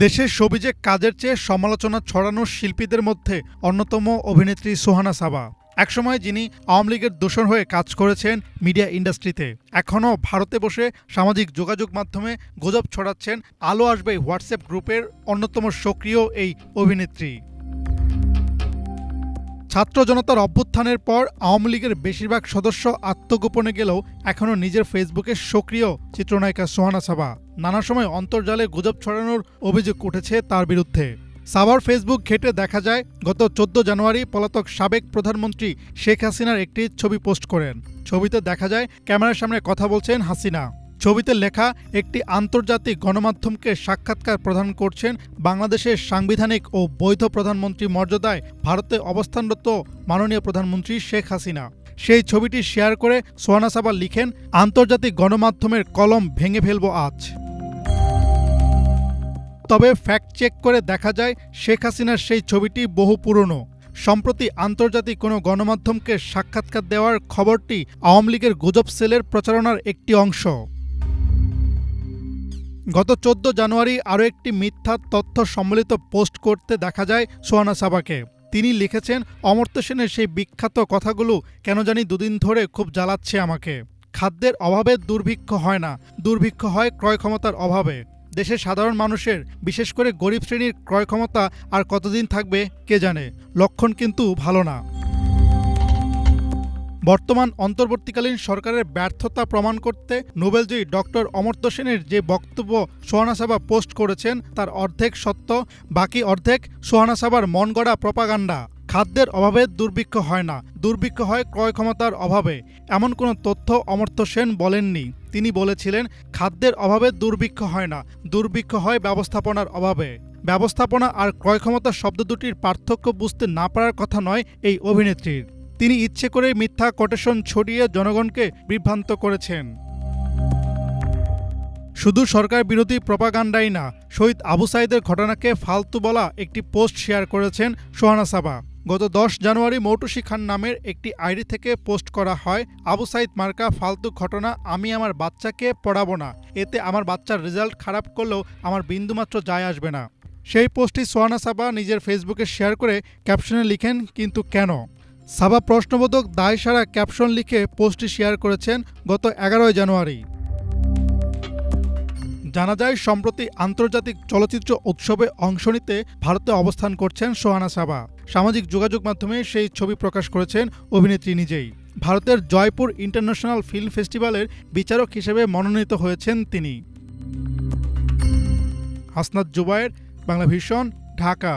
দেশের শোবিজে কাজের চেয়ে সমালোচনা ছড়ানো শিল্পীদের মধ্যে অন্যতম অভিনেত্রী সোহানা সাবা। একসময় যিনি আওয়ামী লীগের দূষণ হয়ে কাজ করেছেন মিডিয়া ইন্ডাস্ট্রিতে, এখনও ভারতে বসে সামাজিক যোগাযোগ মাধ্যমে গুজব ছড়াচ্ছেন আলো আসবে হোয়াটসঅ্যাপ গ্রুপের অন্যতম সক্রিয় এই অভিনেত্রী। ছাত্র জনতার অভ্যুত্থানের পর আওয়ামী লীগের বেশিরভাগ সদস্য আত্মগোপনে গেলেও এখনও নিজের ফেসবুকে সক্রিয় চিত্রনায়িকা সোহানা সাবা। নানা সময় অন্তর্জালে গুজব ছড়ানোর অভিযোগ উঠেছে তার বিরুদ্ধে। সাবার ফেসবুক ঘেঁটে দেখা যায় গত 14 জানুয়ারি পলাতক সাবেক প্রধানমন্ত্রী শেখ হাসিনার একটি ছবি পোস্ট করেন। ছবিতে দেখা যায় ক্যামেরার সামনে কথা বলছেন হাসিনা। ছবিতে লেখা একটি আন্তর্জাতিক গণমাধ্যমকে সাক্ষাৎকার প্রদান করছেন বাংলাদেশের সাংবিধানিক ও বৈধ প্রধানমন্ত্রী মর্যাদায় ভারতে অবস্থানরত মাননীয় প্রধানমন্ত্রী শেখ হাসিনা। সেই ছবিটি শেয়ার করে সোহানা সাবা লিখেন, আন্তর্জাতিক গণমাধ্যমের কলম ভেঙে ফেলব আজ। তবে ফ্যাক্ট চেক করে দেখা যায় শেখ হাসিনার সেই ছবিটি বহু পুরনো। সম্প্রতি আন্তর্জাতিক কোনো গণমাধ্যমকে সাক্ষাৎকার দেওয়ার খবরটি আওয়ামী লীগের গুজব সেলের প্রচারণার একটি অংশ। গত 14 জানুয়ারি আরও একটি মিথ্যা তথ্য সম্বলিত পোস্ট করতে দেখা যায় সোহানা সাবাকে। তিনি লিখেছেন, অমর্ত্য সেনের সেই বিখ্যাত কথাগুলো কেন জানি দুদিন ধরে খুব জ্বালাচ্ছে আমাকে। খাদ্যের অভাবে দুর্ভিক্ষ হয় না, দুর্ভিক্ষ হয় ক্রয় ক্ষমতার অভাবে। দেশের সাধারণ মানুষের, বিশেষ করে গরিব শ্রেণীর ক্রয় ক্ষমতা আর কতদিন থাকবে কে জানে। লক্ষণ কিন্তু ভালো না। বর্তমান অন্তর্বর্তীকালীন সরকারের ব্যর্থতা প্রমাণ করতে নোবেলজয়ী ডক্টর অমর্ত্য সেনের যে বক্তব্য সোহানা সাবা পোস্ট করেছেন তার অর্ধেক সত্য, বাকি অর্ধেক সোহানা সাবার মন গড়া প্রপাগান্ডা। খাদ্যের অভাবে দুর্ভিক্ষ হয় না, দুর্ভিক্ষ হয় ক্রয় ক্ষমতার অভাবে, এমন কোনো তথ্য অমর্ত্য সেন বলেননি। তিনি বলেছিলেন, খাদ্যের অভাবে দুর্ভিক্ষ হয় না, দুর্ভিক্ষ হয় ব্যবস্থাপনার অভাবে। ব্যবস্থাপনা আর ক্রয় ক্ষমতা শব্দ দুটির পার্থক্য বুঝতে না পারার কথা নয় এই অভিনেত্রীর। তিনি ইচ্ছে করে মিথ্যা কোটেশন ছড়িয়ে জনগণকে বিভ্রান্ত করেছেন। শুধু সরকার বিরোধী প্রপাগান্ডাই না, শহীদ আবু সাঈদের ঘটনাকে ফালতু বলা একটি পোস্ট শেয়ার করেছেন সোহানা সাবা। গত 10 জানুয়ারি মৌটুসী খান নামের একটি আইডি থেকে পোস্ট করা হয়, আবু সাঈদ মার্কা ফালতু ঘটনা আমি আমার বাচ্চাকে পড়াবো না, এতে আমার বাচ্চার রেজাল্ট খারাপ করলেও আমার বিন্দুমাত্র যায় আসবে না। সেই পোস্টটি সোহানা সাবা নিজের ফেসবুকে শেয়ার করে ক্যাপশনে লিখেন, কিন্তু কেন? সাবা প্রশ্নবোধক দায়সারা ক্যাপশন লিখে পোস্টটি শেয়ার করেছেন গত 11 জানুয়ারি। জানা যায়, সম্প্রতি আন্তর্জাতিক চলচ্চিত্র উৎসবে অংশ নিতে ভারতে অবস্থান করছেন সোহানা সাবা। সামাজিক যোগাযোগ মাধ্যমে সেই ছবি প্রকাশ করেছেন অভিনেত্রী নিজেই। ভারতের জয়পুর ইন্টারন্যাশনাল ফিল্ম ফেস্টিভ্যালের বিচারক হিসেবে মনোনীত হয়েছেন তিনি। হাসনাত জুবায়ের, বাংলা ভিশন, ঢাকা।